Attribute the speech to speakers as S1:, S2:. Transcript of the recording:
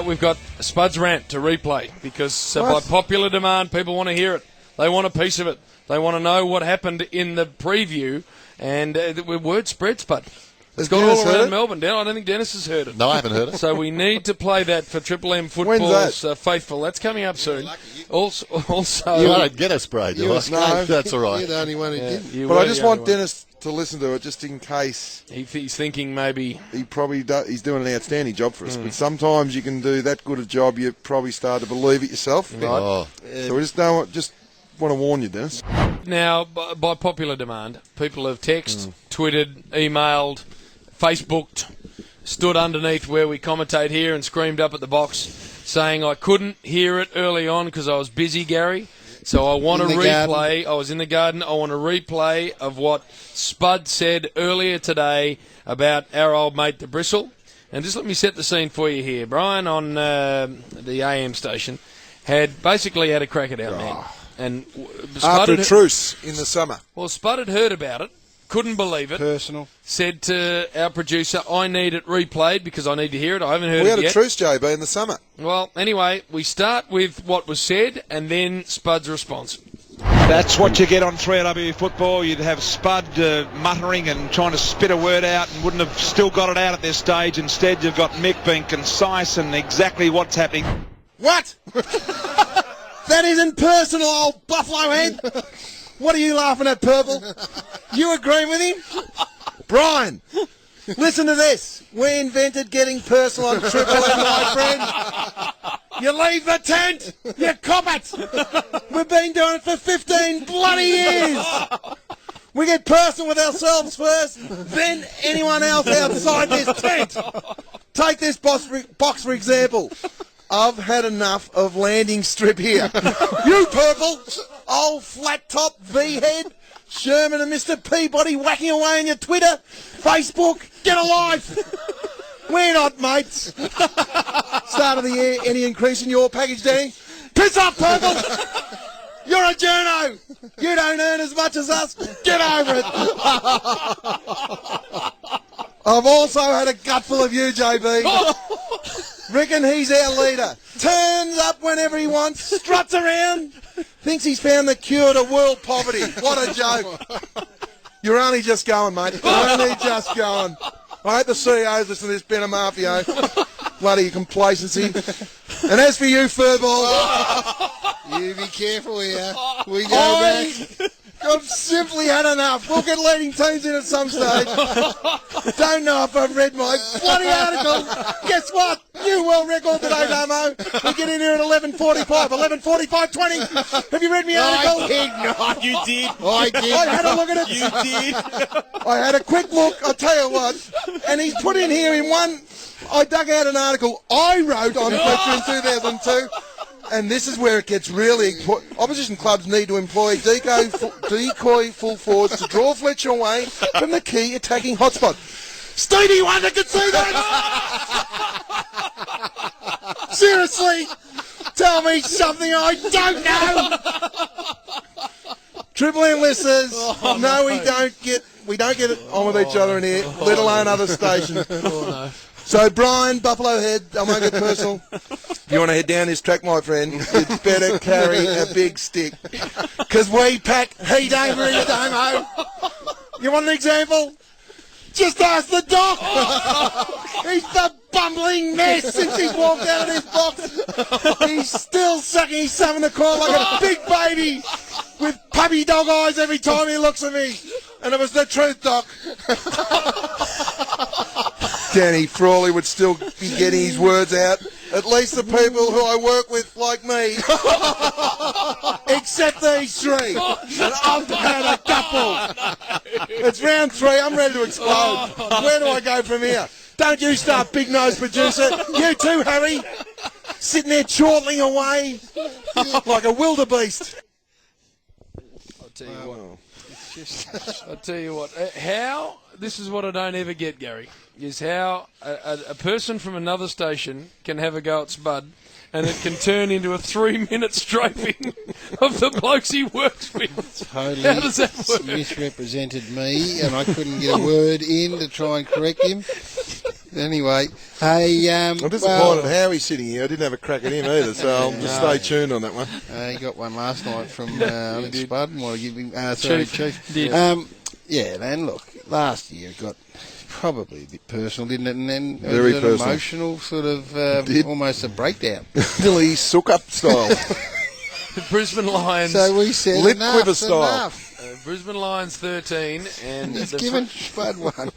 S1: We've got Spud's Rant to replay because by popular demand, people want to hear it. They want a piece of it. They want to know what happened in the preview, and word spreads, but it's gone all around Melbourne. I don't think Dennis has heard it.
S2: No, I haven't heard it.
S1: So we need to play that for Triple M Football's Faithful. That's coming up soon. Also,
S2: you don't get a spray, do I?
S3: No,
S2: that's all right.
S3: You're the only one who didn't.
S4: But I just want Dennis to listen to it just in case.
S1: He's thinking maybe
S4: he's doing an outstanding job for us. But sometimes you can do that good a job, you probably start to believe it yourself.
S1: Right.
S2: Oh.
S4: So we just want to warn you, Dennis.
S1: Now, by popular demand, people have texted, tweeted, emailed, Facebooked, stood underneath where we commentate here and screamed up at the box saying I couldn't hear it early on because I was busy, Garry. So I want to replay. I was in the garden. I want a replay of what Spud said earlier today about our old mate, the Bristle. And just let me set the scene for you here. Brian on the AM station had basically had a crack at our man. And
S3: after a truce in the summer.
S1: Well, Spud had heard about it, couldn't believe it.
S3: Personal.
S1: Said to our producer, I need it replayed because I need to hear it. I haven't heard it yet.
S3: We had a truce, JB, in the summer.
S1: Well, anyway, we start with what was said and then Spud's response.
S5: That's what you get on 3AW football. You'd have Spud muttering and trying to spit a word out and wouldn't have still got it out at this stage. Instead, you've got Mick being concise and exactly what's happening.
S6: What? That isn't personal, old buffalo head. What are you laughing at, Purple? You agree with him? Brian, listen to this. We invented getting personal on Triple M, my friend. You leave the tent, you cop it. We've been doing it for 15 bloody years. We get personal with ourselves first, then anyone else outside this tent. Take this box for example. I've had enough of landing strip here. You, Purple, old flat-top V-head, Sherman and Mr. Peabody whacking away on your Twitter, Facebook, get a life. We're not mates. Start of the year, any increase in your package, Danny? Piss off, Purple. You're a journo. You don't earn as much as us. Get over it. I've also had a gutful of you, JB. Reckon he's our leader. Turns up whenever he wants, struts around, thinks he's found the cure to world poverty. What a joke. You're only just going, mate. You're only just going. I hope the CEOs listen to this, Ben and Mafia. Bloody complacency. And as for you, Furball,
S3: You be careful here. We go back.
S6: I've simply had enough. We'll get leading teams in at some stage. Don't know if I've read my bloody article. Guess what? New world record today, Damo. We get in here at 11:45. 11:45:20. Have you read my article?
S3: I did not.
S6: You did.
S3: I did.
S6: I had a look at it.
S3: You did.
S6: I had a quick look. I'll tell you what. And he's put in here in one. I dug out an article I wrote on Twitter in 2002. And this is where it gets really... Opposition clubs need to employ decoy full forwards to draw Fletcher away from the key attacking hotspot. Stevie Wonder could see that! Seriously? Tell me something I don't know! Triple M listeners, no, we don't get it on with each other in here, let alone other stations. So, Brian, Buffalo Head, I won't get personal. If you want to head down this track, my friend, you'd better carry a big stick. Because we pack heat over here, Damo. You want an example? Just ask the doc. He's the bumbling mess since he's walked out of this box. He's still sucking his thumb in the corner like a big baby with puppy dog eyes every time he looks at me. And it was the truth, Doc. Danny Frawley would still be getting his words out. At least the people who I work with like me. Except these three. And I've had a couple. It's round 3. I'm ready to explode. Where do I go from here? Don't you start, big nose producer. You too, Harry. Sitting there chortling away like a wildebeest.
S1: I'll tell you what. I'll tell you what. How, this is what I don't ever get, Garry, is how a person from another station can have a go at Spud and it can turn into a 3-minute strafing of the blokes he works with.
S3: Totally
S1: How does that work?
S3: misrepresented me and I couldn't get a word in to try and correct him.
S7: Anyway, hey,
S4: I'm disappointed Howie's sitting here. I didn't have a crack at him either, so I'll just stay tuned on that one.
S7: He got one last night from Spud. Want to give him, Chief.
S1: Did.
S7: Yeah, man. Look, last year got probably a bit personal, didn't it? And then it
S4: Very
S7: was an
S4: personal.
S7: emotional sort of almost a breakdown.
S4: Billy Sook-up style.
S1: The Brisbane Lions.
S7: So we said
S4: Lip
S7: enough,
S4: quiver style.
S7: enough.
S1: Brisbane Lions 13 and
S7: He's
S1: the
S7: given Spud one.